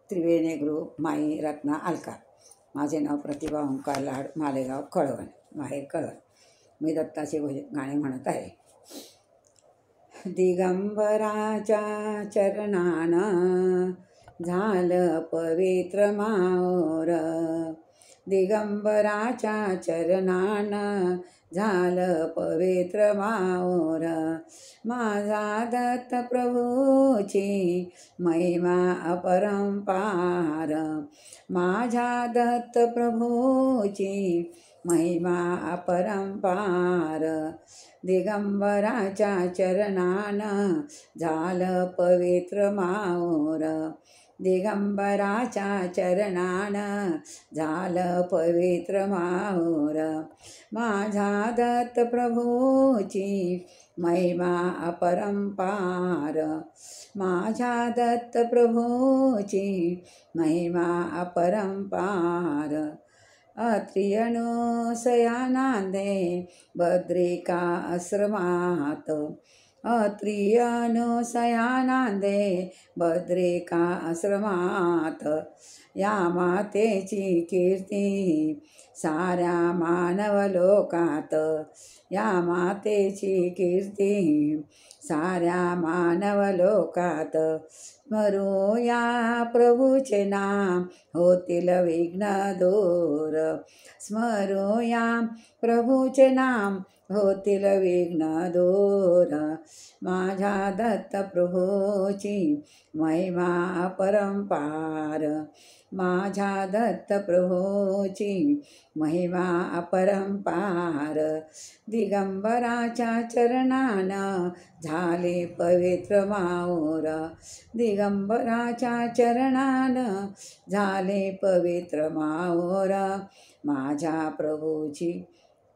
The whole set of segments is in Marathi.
त्रिवेणी ग्रुप माई रत्ना अलका. माझे नाव प्रतिभा ओंकार लाड, मालेगाव कळवण, माहेर कळवण. मी दत्ताचे गाणे म्हणत आहे. दिगंबराच्या चरणानं झालं पवित्र माऊर, दिगंबराच्या चरणानं झालं पवित्र माऊर. माझा दत्त प्रभूची महिमा अपरंपार, माझ्या दत्त प्रभूची महिमा अपरंपार. दिगंबराच्या चरणानं झालं पवित्र माऊर, दिगंबराच्या चरणानं झालं पवित्र माऊर. माझ्या दत्त प्रभूची महिमा अपरंपार, माझ्या दत्त प्रभूची महिमा अपरंपार. अत्री अनुसया नांदे बद्रिका आश्रमात, अत्री अनुसया नांदे बद्रिका आश्रमात. या मातेची कीर्ती साऱ्या मानव लोकात, या मातेची कीर्ती साऱ्या मानव लोकात. स्मरूया प्रभूचे नाम होतील विघ्न दूर, स्मरूया प्रभूचे नाम होतील विघ्न दूर. माझ्या दत्त प्रभूची महिमा अपरंपार, माझ्या दत्त प्रभूची महिमा अपरंपार. दिगंबराच्या चरणानं झाले पवित्र माऊर, दिगंबराच्या चरणानं झाले पवित्र माऊर. माझ्या प्रभूची,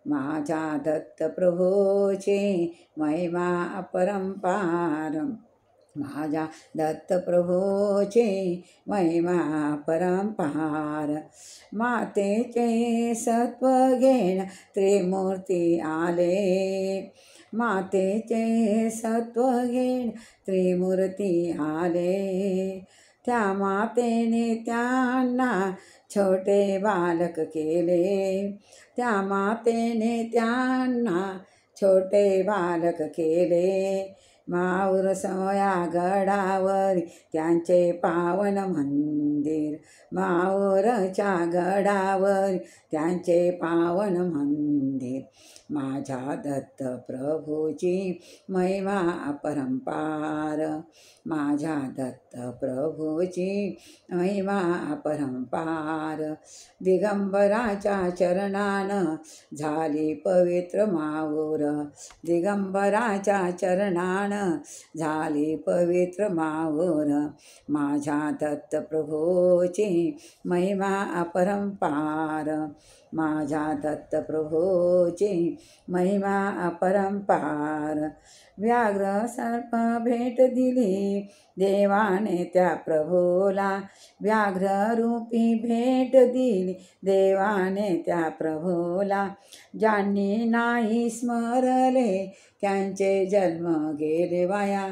माझ्या दत्त प्रभूची महिमा अपरंपार, माझ्या दत्त प्रभूची महिमा अपरंपार. मातेचे सत्व घेण त्रिमूर्ती आले, मातेचे सत्व घेण त्रिमूर्ती आले. त्या मातेने त्यांना छोटे बालक केले, त्या मातेने त्यांना छोटे बालक केले. माऊर सोया गडावर त्यांचे पावन मंदिर, माऊरच्या गडावर त्यांचे पावन मंदिर. माझ्या दत्त प्रभूची महिमा अपरंपार, माझ्या दत्त प्रभूची महिमा अपरंपार. दिगंबराच्या चरणानं झाली पवित्र माऊर, दिगंबराच्या चरणानं झाली पवित्र माऊर. माझ्या दत्त प्रभूची महिमा अपरंपार, माझ्या दत्त प्रभूची महिमा अपरंपार. व्याघ्र सर्प भेट दिली देवाने त्या प्रभूला, व्याघ्र रूपी भेट दिली देवाने त्या प्रभूला. ज्यांनी नाही स्मरले त्यांचे जन्म गेले वाया,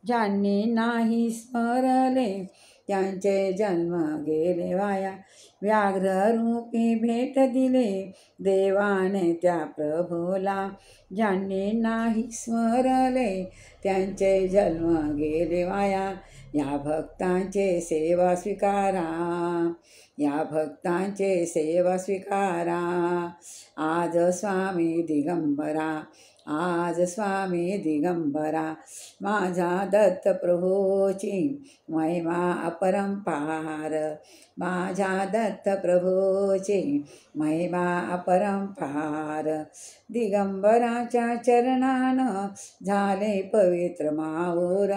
ज्यांनी नाही स्मरले त्यांचे जन्म गेले वाया. व्याघ्र रूपी भेट दिले देवाने त्या प्रभूला, ज्यांनी नाही स्मरले त्यांचे जन्म गेले वाया. या भक्तांचे सेवा स्वीकारा, या भक्तांचे सेवा स्वीकारा. आज स्वामी दिगंबरा, आज स्वामी दिगंबरा. माझ्या दत्त प्रभूची महिमा अपरंपार, माझ्या दत्त प्रभूची महिमा अपरंपार. दिगंबराच्या चरणानं झाले पवित्र माऊर,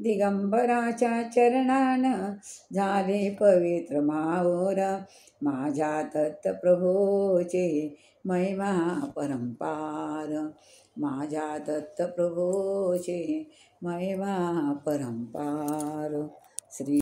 दिगंबराच्या चरणानं झाले पवित्र माऊर. माझ्या दत्त प्रभूची महिमा अपरंपार, माझ्या दत्त प्रभूची महिमा अपरंपार. श्री